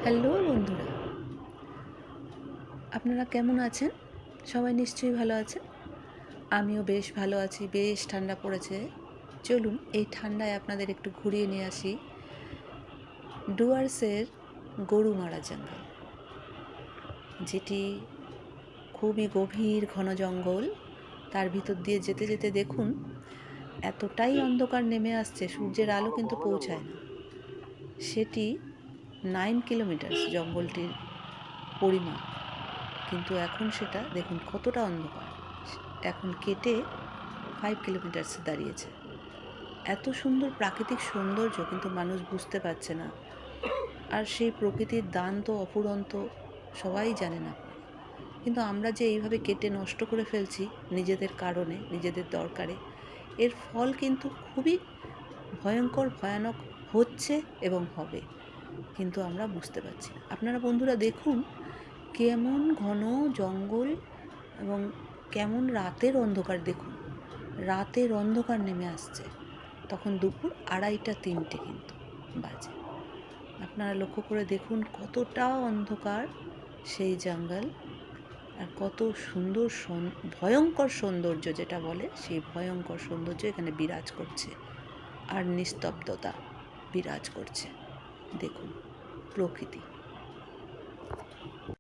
Hello বন্ধুরা, আপনারা কেমন আছেন? সবাই নিশ্চয়ই ভালো আছেন। আমিও বেশ ভালো আছি। বেশ ঠান্ডা পড়েছে। চলুন এই ঠান্ডায় আপনাদের একটু ঘুরিয়ে নিয়ে আসি ডুয়ার্সের গরুমারা জঙ্গল, যেটি খুবই গভীর ঘন জঙ্গল। তার ভিতর দিয়ে যেতে যেতে দেখুন এতটাই অন্ধকার নেমে আসছে, সূর্যের আলো কিন্তু পৌঁছায় না। সেটি 9 কিলোমিটার জঙ্গলটির পরিমাপ, কিন্তু এখন সেটা দেখুন কতটা অন্ধকার। এখন কেটে 5 কিলোমিটার্সে দাঁড়িয়েছে। এত সুন্দর প্রাকৃতিক সৌন্দর্য, কিন্তু মানুষ বুঝতে পারছে না। আর সেই প্রকৃতির দান তো অফুরন্ত, সবাই জানেন আপনারা। কিন্তু আমরা যে এইভাবে কেটে নষ্ট করে ফেলছি নিজেদের কারণে, নিজেদের দরকারে, এর ফল কিন্তু খুবই ভয়ঙ্কর, ভয়ানক হচ্ছে এবং হবে, কিন্তু আমরা বুঝতে পারছি না। আপনারা বন্ধুরা দেখুন কেমন ঘন জঙ্গল এবং কেমন রাতের অন্ধকার। দেখুন রাতের অন্ধকার নেমে আসছে, তখন দুপুর 2:30-3টে কিন্তু বাজে। আপনারা লক্ষ্য করে দেখুন কতটা অন্ধকার সেই জঙ্গল, আর কত সুন্দর ভয়ঙ্কর সৌন্দর্য, যেটা বলে সেই ভয়ঙ্কর সৌন্দর্য এখানে বিরাজ করছে, আর নিস্তব্ধতা বিরাজ করছে। দেখুন প্রকৃতি।